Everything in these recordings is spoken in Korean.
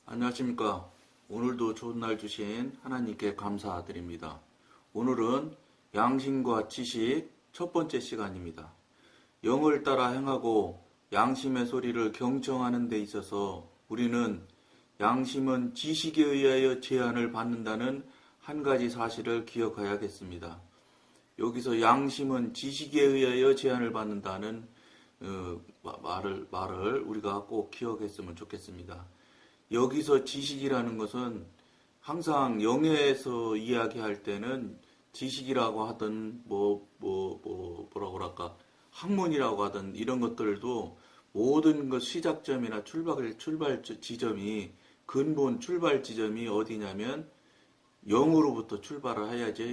안녕하십니까. 오늘도 좋은 날 주신 하나님께 감사드립니다. 오늘은 양심과 지식 첫 번째 시간입니다. 영을 따라 행하고 양심의 소리를 경청하는 데 있어서 우리는 양심은 지식에 의하여 제한을 받는다는 한 가지 사실을 기억해야겠습니다. 여기서 양심은 지식에 의하여 제한을 받는다는 말을 우리가 꼭 기억했으면 좋겠습니다. 여기서 지식이라는 것은 항상 영에서 이야기할 때는 지식이라고 하든 뭐라고 할까 학문이라고 하든 이런 것들도 모든 것 시작점이나 출발 지점이 근본 출발 지점이 어디냐면 영으로부터 출발을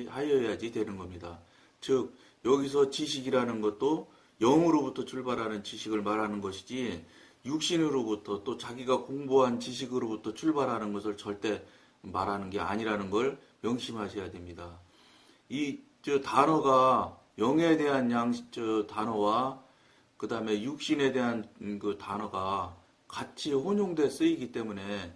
하여야지 되는 겁니다. 즉 여기서 지식이라는 것도 영으로부터 출발하는 지식을 말하는 것이지 육신으로부터 또 자기가 공부한 지식으로부터 출발하는 것을 절대 말하는 게 아니라는 걸 명심하셔야 됩니다. 저 단어가 영에 대한 단어와 그 다음에 육신에 대한 그 단어가 같이 혼용돼 쓰이기 때문에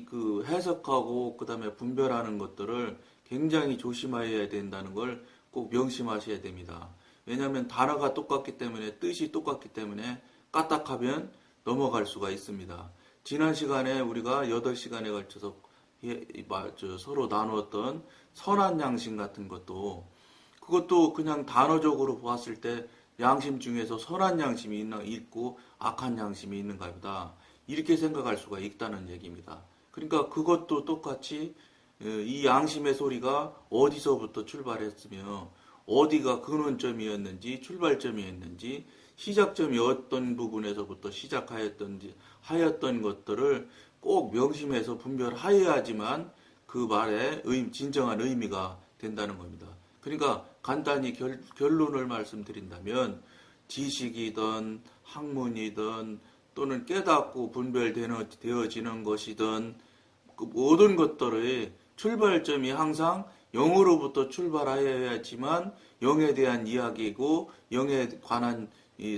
그 해석하고 그 다음에 분별하는 것들을 굉장히 조심해야 된다는 걸 꼭 명심하셔야 됩니다. 왜냐하면 단어가 똑같기 때문에 뜻이 똑같기 때문에 까딱하면 넘어갈 수가 있습니다. 지난 시간에 우리가 8시간에 걸쳐서 서로 나누었던 선한 양심 같은 그것도 그냥 단어적으로 보았을 때 양심 중에서 선한 양심이 있고 악한 양심이 있는가 보다 이렇게 생각할 수가 있다는 얘기입니다. 그러니까 그것도 똑같이 이 양심의 소리가 어디서부터 출발했으며 어디가 근원점이었는지 출발점이었는지 시작점이 어떤 부분에서부터 하였던 것들을 꼭 명심해서 분별하여야지만 그 말의 진정한 의미가 된다는 겁니다. 그러니까 간단히 결론을 말씀드린다면 지식이든 학문이든 또는 깨닫고 분별되어지는 것이든 그 모든 것들의 출발점이 항상 영으로부터 출발하여야지만 영에 대한 이야기이고 영에 관한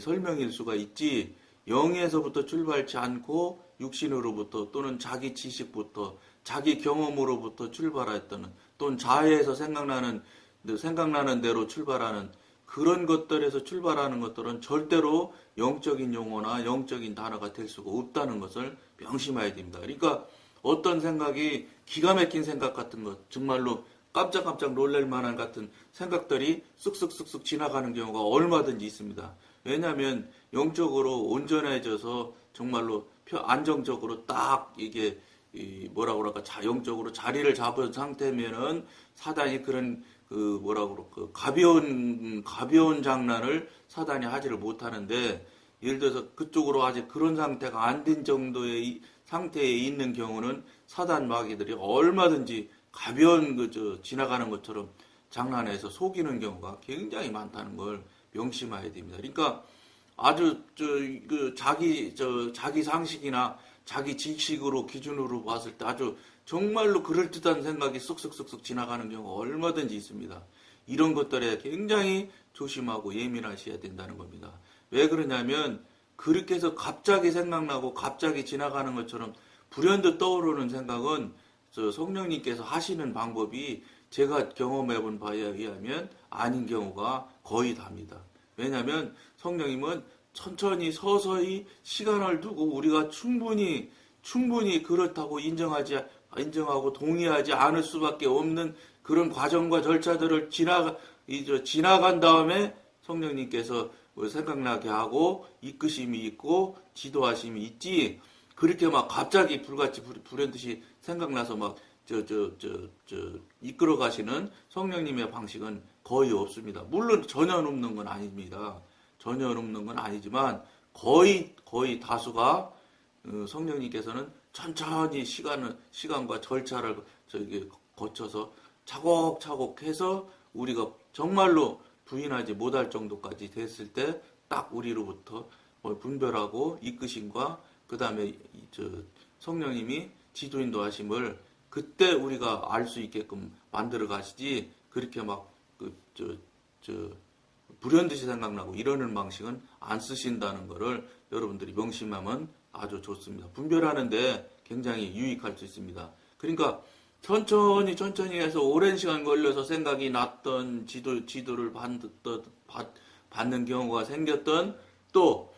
설명일 수가 있지 영에서부터 출발치 않고 육신으로부터 또는 자기 지식부터 자기 경험으로부터 출발했다는 또는 자해에서 생각나는 대로 출발하는 그런 것들에서 출발하는 것들은 절대로 영적인 용어나 영적인 단어가 될 수가 없다는 것을 명심해야 됩니다. 그러니까 어떤 생각이 기가 막힌 생각 같은 것 정말로 깜짝깜짝 놀랄 만한 같은 생각들이 쓱쓱쓱쓱 지나가는 경우가 얼마든지 있습니다. 왜냐하면 영적으로 온전해져서 정말로 안정적으로 딱 이게 영적으로 자리를 잡은 상태면은 사단이 그런 가벼운 장난을 사단이 하지를 못하는데 예를 들어서 그쪽으로 아직 그런 상태가 안 된 정도의 상태에 있는 경우는 사단 마귀들이 얼마든지 가벼운 지나가는 것처럼 장난해서 속이는 경우가 굉장히 많다는 걸 명심해야 됩니다. 그러니까 아주 자기 상식이나 자기 지식으로 기준으로 봤을 때 아주 정말로 그럴듯한 생각이 쏙쏙쏙쏙 지나가는 경우가 얼마든지 있습니다. 이런 것들에 굉장히 조심하고 예민하셔야 된다는 겁니다. 왜 그러냐면 그렇게 해서 갑자기 생각나고 갑자기 지나가는 것처럼 불현듯 떠오르는 생각은 성령님께서 하시는 방법이 제가 경험해본 바에 의하면 아닌 경우가 거의 다입니다. 왜냐하면 성령님은 천천히 서서히 시간을 두고 우리가 충분히 그렇다고 인정하고 동의하지 않을 수밖에 없는 그런 과정과 절차들을 지나간 다음에 성령님께서 생각나게 하고 이끄심이 있고 지도하심이 있지 그렇게 막 갑자기 불같이 불현듯이 생각나서 막 이끌어 가시는 성령님의 방식은 거의 없습니다. 물론 전혀 없는 건 아닙니다. 전혀 없는 건 아니지만 거의 다수가 성령님께서는 천천히 시간과 절차를 거쳐서 차곡차곡 해서 우리가 정말로 부인하지 못할 정도까지 됐을 때 딱 우리로부터 분별하고 이끄심과 그 다음에 성령님이 지도인도 하심을 그때 우리가 알 수 있게끔 만들어 가시지 그렇게 막 불현듯이 생각나고 이러는 방식은 안 쓰신다는 거를 여러분들이 명심하면 아주 좋습니다. 분별하는데 굉장히 유익할 수 있습니다. 그러니까 천천히 해서 오랜 시간 걸려서 생각이 났던 지도를 받는 경우가 생겼던 또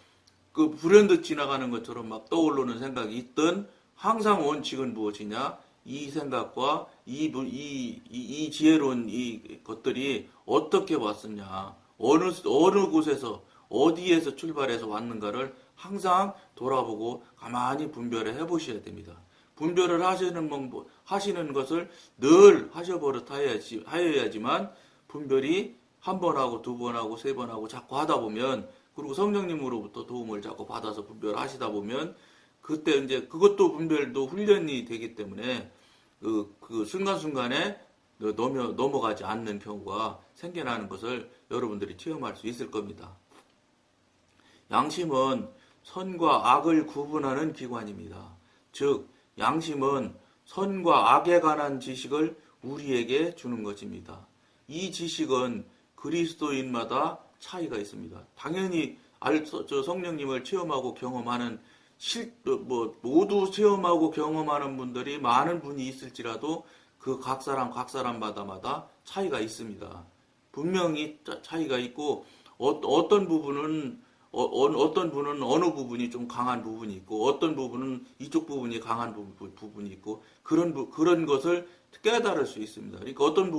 그 불현듯 지나가는 것처럼 막 떠오르는 생각이 있던 항상 원칙은 무엇이냐? 이 생각과 이 지혜로운 이 것들이 어떻게 왔었냐? 어느 곳에서 어디에서 출발해서 왔는가를 항상 돌아보고 가만히 분별을 해보셔야 됩니다. 분별을 하시는 것을 늘 하셔버릇 하여야지만 분별이 한 번 하고 두 번 하고 세 번 하고 자꾸 하다 보면 그리고 성령님으로부터 도움을 자꾸 받아서 분별하시다 보면 그때 이제 그것도 분별도 훈련이 되기 때문에 그 순간순간에 넘어가지 않는 경우가 생겨나는 것을 여러분들이 체험할 수 있을 겁니다. 양심은 선과 악을 구분하는 기관입니다. 즉, 양심은 선과 악에 관한 지식을 우리에게 주는 것입니다. 이 지식은 그리스도인마다 차이가 있습니다. 당연히 성령님을 체험하고 경험하는 모두 체험하고 경험하는 분들이 많은 분이 있을지라도 그 각 사람마다 차이가 있습니다. 분명히 차이가 있고 어떤 부분은 어느 부분이 좀 강한 부분이 있고 어떤 부분은 이쪽 부분이 강한 부분이 있고 그런 것을 깨달을 수 있습니다. 그러니까 어떤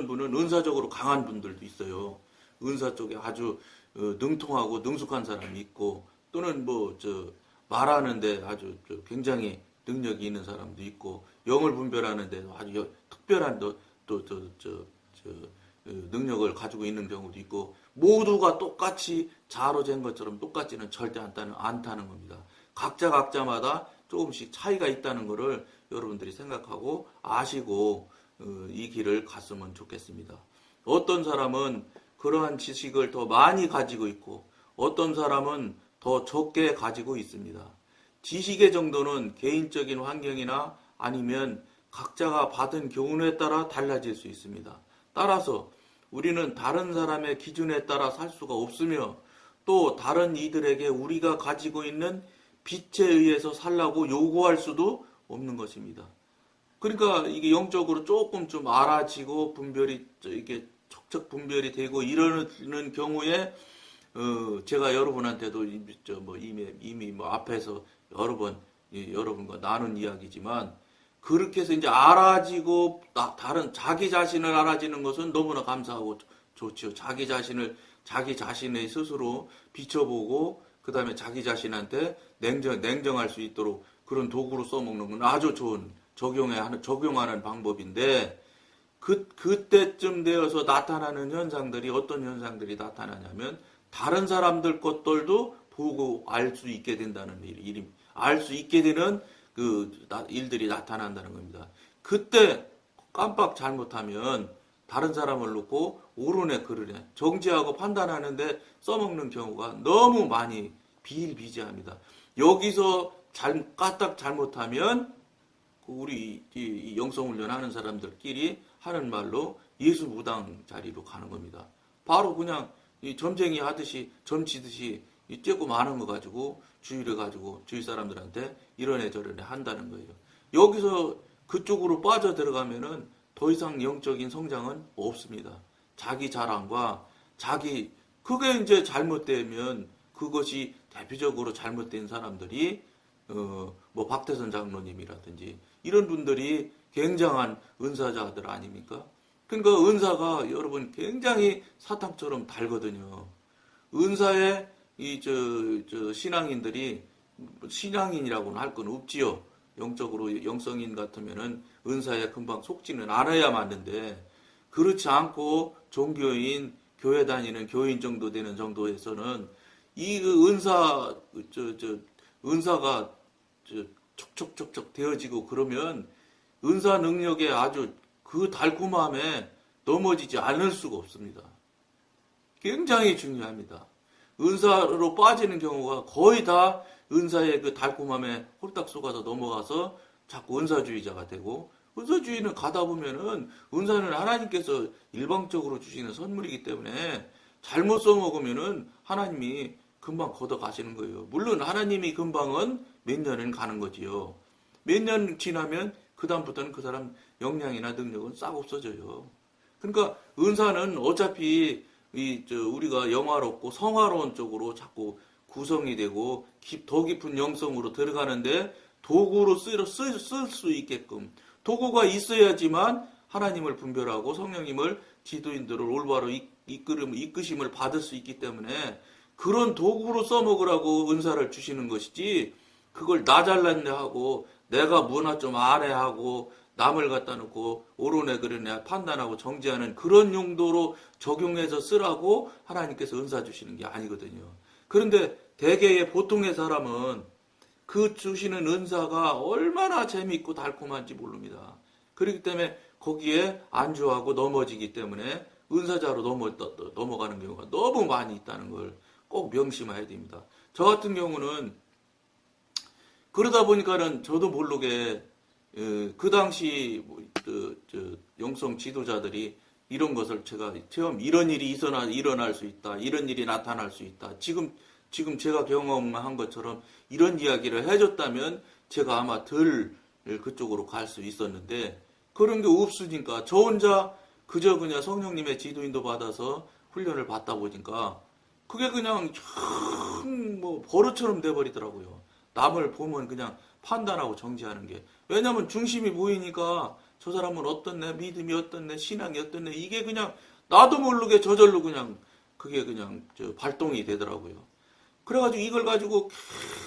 분은 은사적으로 강한 분들도 있어요. 은사 쪽에 아주 능통하고 능숙한 사람이 있고 또는 말하는데 아주 굉장히 능력이 있는 사람도 있고 영을 분별하는데 아주 특별한 능력을 가지고 있는 경우도 있고 모두가 똑같이 자로 잰 것처럼 똑같지는 절대 않다는 겁니다. 각자마다 조금씩 차이가 있다는 것을 여러분들이 생각하고 아시고 이 길을 갔으면 좋겠습니다. 어떤 사람은 그러한 지식을 더 많이 가지고 있고 어떤 사람은 더 적게 가지고 있습니다. 지식의 정도는 개인적인 환경이나 아니면 각자가 받은 교훈에 따라 달라질 수 있습니다. 따라서 우리는 다른 사람의 기준에 따라 살 수가 없으며 또 다른 이들에게 우리가 가지고 있는 빛에 의해서 살라고 요구할 수도 없는 것입니다. 그러니까 이게 영적으로 조금 좀 알아지고 이게 척척 분별이 되고 이러는 경우에 제가 여러분한테도 이미 앞에서 여러 번 여러분과 나눈 이야기지만 그렇게 해서 이제 알아지고 다른 자기 자신을 알아지는 것은 너무나 감사하고 좋죠. 자기 자신의 스스로 비춰보고 그 다음에 자기 자신한테 냉정할 수 있도록 그런 도구로 써먹는 건 아주 좋은 적용하는 방법인데 그때쯤 되어서 나타나는 현상들이 어떤 현상들이 나타나냐면 다른 사람들 것들도 보고 알 수 있게 된다는 알 수 있게 되는 일들이 나타난다는 겁니다. 그때 깜빡 잘못하면 다른 사람을 놓고 옳으네 그르네 정지하고 판단하는데 써먹는 경우가 너무 많이 비일비재합니다. 여기서 까딱 잘못하면 우리 이 영성훈련 하는 사람들끼리 하는 말로 예수무당 자리로 가는 겁니다. 바로 그냥 이 점쟁이 하듯이 점치듯이 쬐고 많은 거 가지고 주의를 가지고 주위 사람들한테 이러네 저러네 한다는 거예요. 여기서 그쪽으로 빠져 들어가면은 더 이상 영적인 성장은 없습니다. 자기 자랑과 그게 이제 잘못되면 그것이 대표적으로 잘못된 사람들이 박태선 장로님이라든지 이런 분들이 굉장한 은사자들 아닙니까? 그러니까 은사가 여러분 굉장히 사탕처럼 달거든요. 은사에 신앙인들이 신앙인이라고는 할 건 없지요. 영적으로 영성인 같으면은 은사에 금방 속지는 않아야 맞는데 그렇지 않고 종교인 교회 다니는 교인 정도 되는 정도에서는 이 은사가 촉촉촉촉 되어지고 그러면 은사 능력에 아주 그 달콤함에 넘어지지 않을 수가 없습니다. 굉장히 중요합니다. 은사로 빠지는 경우가 거의 다 은사의 그 달콤함에 홀딱 속아서 넘어가서 자꾸 은사주의자가 되고 은사주의는 가다 보면은 은사는 하나님께서 일방적으로 주시는 선물이기 때문에 잘못 써먹으면은 하나님이 금방 걷어 가시는 거예요. 물론 하나님이 금방은 몇 년은 가는 거지요. 몇 년 지나면 그다음부터는 그 사람 역량이나 능력은 싹 없어져요. 그러니까 은사는 어차피 우리가 영화롭고 성화로운 쪽으로 자꾸 구성이 되고 더 깊은 영성으로 들어가는데 도구로 쓸 수 있게끔 도구가 있어야지만 하나님을 분별하고 성령님을 지도인들을 올바로 이끄심을 받을 수 있기 때문에 그런 도구로 써먹으라고 은사를 주시는 것이지 그걸 나 잘났네 하고 내가 뭐나 좀 아네 하고 남을 갖다 놓고 옳으네 그러네 판단하고 정죄하는 그런 용도로 적용해서 쓰라고 하나님께서 은사 주시는 게 아니거든요. 그런데 대개의 보통의 사람은 그 주시는 은사가 얼마나 재미있고 달콤한지 모릅니다. 그렇기 때문에 거기에 안주하고 넘어지기 때문에 은사자로 넘어가는 경우가 너무 많이 있다는 걸 꼭 명심해야 됩니다. 저 같은 경우는 그러다 보니까는 저도 모르게 그 당시 영성 지도자들이 이런 것을 제가 처음 이런 일이 일어날 수 있다. 이런 일이 나타날 수 있다. 지금 제가 경험한 것처럼 이런 이야기를 해줬다면 제가 아마 덜 그쪽으로 갈 수 있었는데 그런 게 없으니까 저 혼자 그저 그냥 성령님의 지도인도 받아서 훈련을 받다 보니까 그게 그냥 뭐 버릇처럼 돼버리더라고요. 남을 보면 그냥 판단하고 정지하는 게. 왜냐면 중심이 보이니까 저 사람은 어떻네, 믿음이 어떻네, 신앙이 어떻네, 이게 그냥 나도 모르게 저절로 그냥 그게 그냥 발동이 되더라고요. 그래가지고 이걸 가지고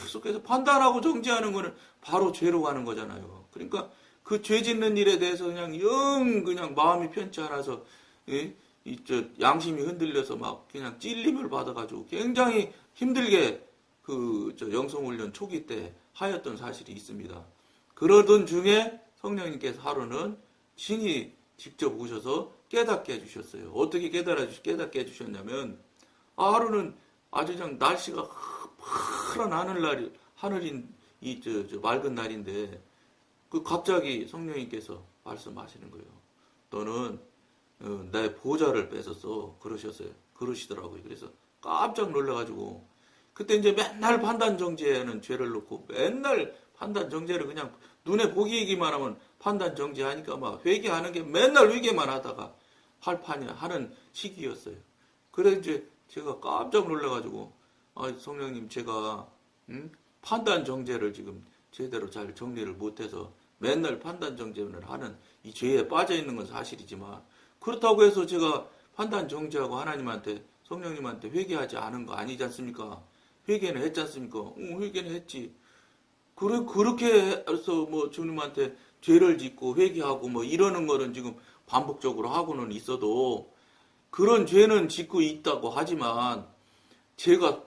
계속해서 판단하고 정지하는 거는 바로 죄로 가는 거잖아요. 그러니까 그 죄 짓는 일에 대해서 그냥 마음이 편치 않아서 양심이 흔들려서 막 그냥 찔림을 받아가지고 굉장히 힘들게 영성훈련 초기 때 하였던 사실이 있습니다. 그러던 중에 성령님께서 하루는 신이 직접 오셔서 깨닫게 해주셨어요. 어떻게 깨닫게 해주셨냐면 하루는 아주 그냥 날씨가 파란 하늘인 맑은 날인데 갑자기 성령님께서 말씀하시는 거예요. 너는 내 보좌를 뺏었어. 그러시더라고요. 그래서 깜짝 놀라가지고 그때 이제 맨날 판단 정죄하는 죄를 놓고 맨날 판단 정죄를 그냥 눈에 보기만 하면 판단 정죄하니까 막 회개하는 게 맨날 회개만 하다가 팔판이 하는 시기였어요. 그래서 이제 제가 깜짝 놀라가지고 성령님 제가 판단 정죄를 지금 제대로 잘 정리를 못해서 맨날 판단 정죄를 하는 이 죄에 빠져 있는 건 사실이지만 그렇다고 해서 제가 판단 정죄하고 하나님한테 성령님한테 회개하지 않은 거 아니지 않습니까? 회개는 했지 않습니까? 회개는 했지. 그렇게 해서 뭐 주님한테 죄를 짓고 회개하고 뭐 이러는 거는 지금 반복적으로 하고는 있어도 그런 죄는 짓고 있다고 하지만 제가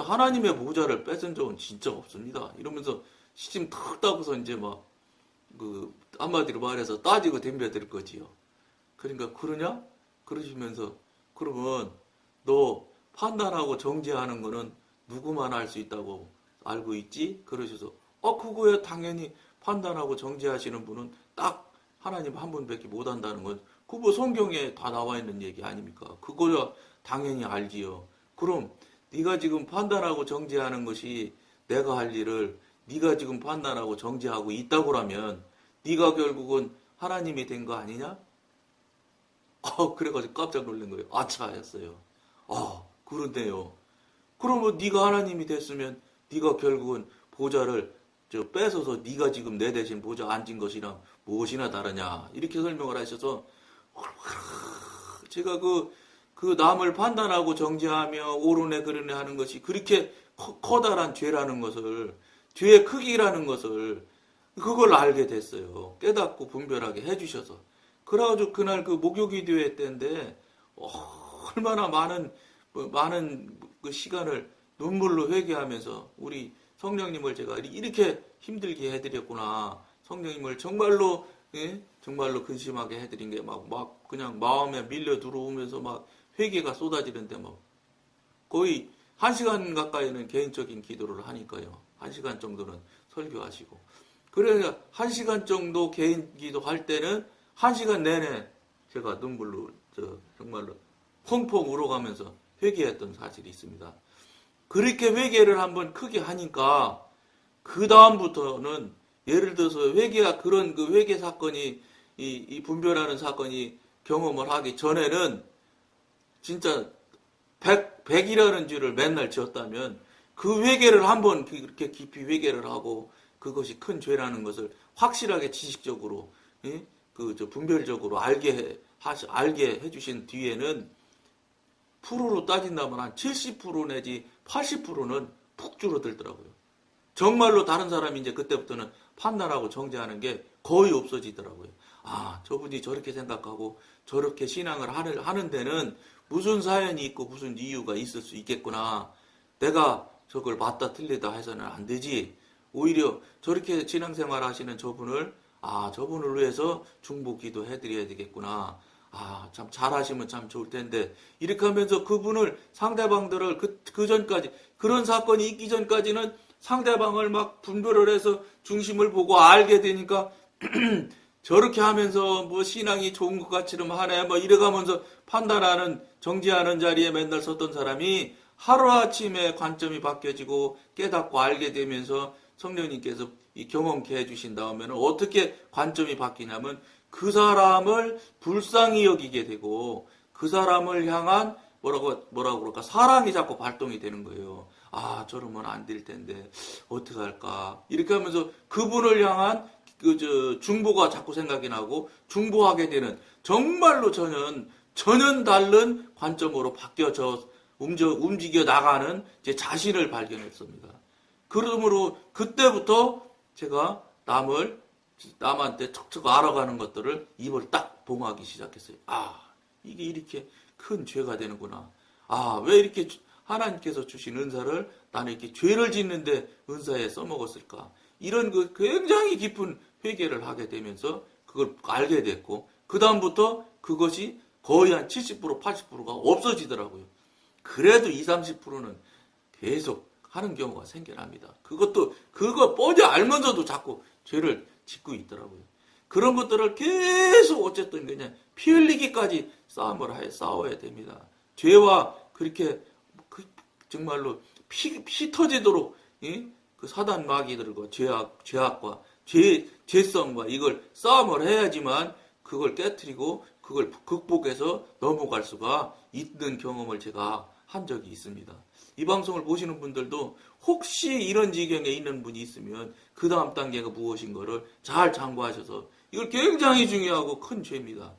하나님의 보좌를 뺏은 적은 진짜 없습니다. 이러면서 시침 탁 따고서 이제 막 한마디로 말해서 따지고 덤벼들 거지요. 그러니까 그러냐? 그러시면서 그러면 너 판단하고 정죄하는 거는 누구만 할 수 있다고 알고 있지? 그러셔서 그거야 당연히 판단하고 정죄하시는 분은 딱 하나님 한 분밖에 못 한다는 건 그거 성경에 다 나와 있는 얘기 아닙니까? 그거야 당연히 알지요. 그럼 네가 지금 판단하고 정죄하는 것이 내가 할 일을 네가 지금 판단하고 정죄하고 있다고라면 네가 결국은 하나님이 된 거 아니냐? 그래가지고 깜짝 놀란 거예요. 아차 했어요. 그런데요. 그러면 네가 하나님이 됐으면 네가 결국은 보좌를 뺏어서 네가 지금 내 대신 보좌 앉은 것이랑 무엇이나 다르냐 이렇게 설명을 하셔서 제가 그 남을 판단하고 정죄하며 옳으네 그러네 하는 것이 그렇게 커다란 죄라는 것을 죄의 크기라는 것을 그걸 알게 됐어요. 깨닫고 분별하게 해주셔서 그래가지고 그날 그 목요기도회 때인데 얼마나 많은 그 시간을 눈물로 회개하면서 우리 성령님을 제가 이렇게 힘들게 해드렸구나. 성령님을 정말로 정말로 근심하게 해드린 게 막 그냥 마음에 밀려 들어오면서 막 회개가 쏟아지는데 막 거의 1시간 가까이는 개인적인 기도를 하니까요. 1시간 정도는 설교하시고 그래서 1시간 정도 개인 기도할 때는 1시간 내내 제가 눈물로 정말로 펑펑 울어가면서 회개했던 사실이 있습니다. 그렇게 회개를 한번 크게 하니까 그 다음부터는 예를 들어서 회개가 그런 그 회개 사건이 이 분별하는 사건이 경험을 하기 전에는 진짜 100이라는 죄를 맨날 지었다면 그 회개를 한번 그렇게 깊이 회개를 하고 그것이 큰 죄라는 것을 확실하게 지식적으로 분별적으로 알게 해주신 뒤에는 프로로 따진다면 한 70% 내지 80%는 푹 줄어들더라고요. 정말로 다른 사람이 이제 그때부터는 판단하고 정죄하는 게 거의 없어지더라고요. 아, 저분이 저렇게 생각하고 저렇게 신앙을 하는 데는 무슨 사연이 있고 무슨 이유가 있을 수 있겠구나. 내가 저걸 맞다 틀리다 해서는 안 되지. 오히려 저렇게 신앙생활 하시는 저분을 저분을 위해서 중보기도 해드려야 되겠구나. 참 잘하시면 참 좋을 텐데. 이렇게 하면서 그분을 상대방들을 그 전까지 그런 사건이 있기 전까지는 상대방을 막 분별을 해서 중심을 보고 알게 되니까 저렇게 하면서 뭐 신앙이 좋은 것 같이는 하네 뭐 이래가면서 판단하는 정지하는 자리에 맨날 섰던 사람이 하루아침에 관점이 바뀌어지고 깨닫고 알게 되면서 성령님께서 이 경험케 해주신 다음에는 어떻게 관점이 바뀌냐면 그 사람을 불쌍히 여기게 되고 그 사람을 향한 뭐라고 그럴까 사랑이 자꾸 발동이 되는 거예요. 저러면 안 될 텐데 어떻게 할까 이렇게 하면서 그분을 향한 중보가 자꾸 생각이 나고 중보하게 되는 정말로 전혀 다른 관점으로 바뀌어져 움직여 나가는 제 자신을 발견했습니다. 그러므로 그때부터 제가 남한테 척척 알아가는 것들을 입을 딱 봉하기 시작했어요. 이게 이렇게 큰 죄가 되는구나. 왜 이렇게 하나님께서 주신 은사를 나는 이렇게 죄를 짓는데 은사에 써먹었을까. 이런 그 굉장히 깊은 회개를 하게 되면서 그걸 알게 됐고 그 다음부터 그것이 거의 한 70% 80%가 없어지더라고요. 그래도 20, 30%는 계속 하는 경우가 생겨납니다. 그거 뻔히 알면서도 자꾸 죄를 짓고 있더라고요. 그런 것들을 계속 어쨌든 그냥 피 흘리기까지 싸워야 됩니다. 죄와 그렇게 정말로 피 터지도록 그 사단 마귀들과 죄악과 죄성과 이걸 싸움을 해야지만 그걸 깨트리고 그걸 극복해서 넘어갈 수가 있는 경험을 제가 한 적이 있습니다. 이 방송을 보시는 분들도 혹시 이런 지경에 있는 분이 있으면 그 다음 단계가 무엇인 거를 잘 참고하셔서 이걸 굉장히 중요하고 큰 죄입니다.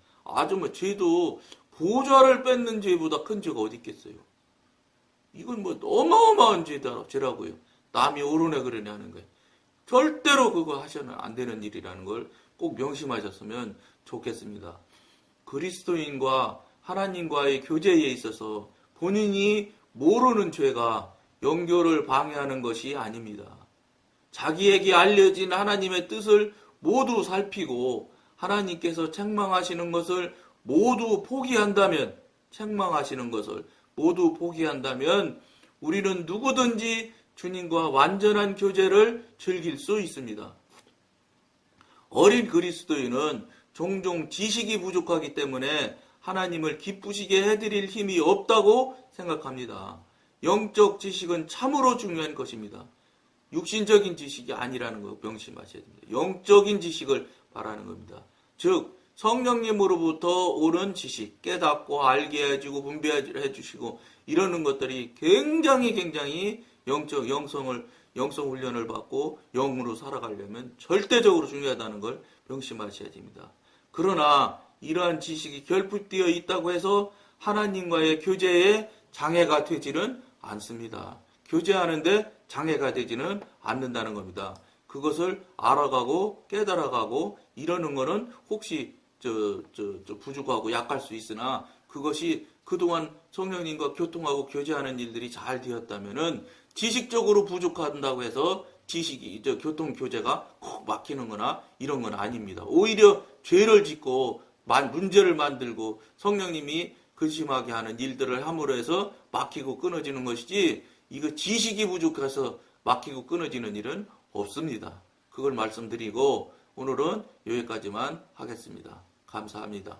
죄도 보좌를 뺏는 죄보다 큰 죄가 어디 있겠어요. 이건 뭐 어마어마한 죄라고요. 남이 옳으네 그러네 하는 거예요. 절대로 그거 하셔는 안 되는 일이라는 걸 꼭 명심하셨으면 좋겠습니다. 그리스도인과 하나님과의 교제에 있어서 본인이 모르는 죄가 영교를 방해하는 것이 아닙니다. 자기에게 알려진 하나님의 뜻을 모두 살피고 하나님께서 책망하시는 것을 모두 포기한다면 우리는 누구든지 주님과 완전한 교제를 즐길 수 있습니다. 어린 그리스도인은 종종 지식이 부족하기 때문에 하나님을 기쁘시게 해드릴 힘이 없다고 생각합니다. 영적 지식은 참으로 중요한 것입니다. 육신적인 지식이 아니라는 거 명심하셔야 됩니다. 영적인 지식을 말하는 겁니다. 즉 성령님으로부터 오는 지식, 깨닫고 알게 해주고 분별해 주시고 이러는 것들이 굉장히 영성 훈련을 받고 영으로 살아가려면 절대적으로 중요하다는 걸 명심하셔야 됩니다. 그러나 이러한 지식이 결핍되어 있다고 해서 하나님과의 교제에 장애가 되지는 않습니다. 교제하는데 장애가 되지는 않는다는 겁니다. 그것을 알아가고 깨달아가고 이러는 거는 혹시 부족하고 약할 수 있으나 그것이 그동안 성령님과 교통하고 교제하는 일들이 잘 되었다면은 지식적으로 부족한다고 해서 교통 교제가 콕 막히는 거나 이런 건 아닙니다. 오히려 죄를 짓고 문제를 만들고 성령님이 근심하게 하는 일들을 함으로 해서 막히고 끊어지는 것이지 이거 지식이 부족해서 막히고 끊어지는 일은 없습니다. 그걸 말씀드리고 오늘은 여기까지만 하겠습니다. 감사합니다.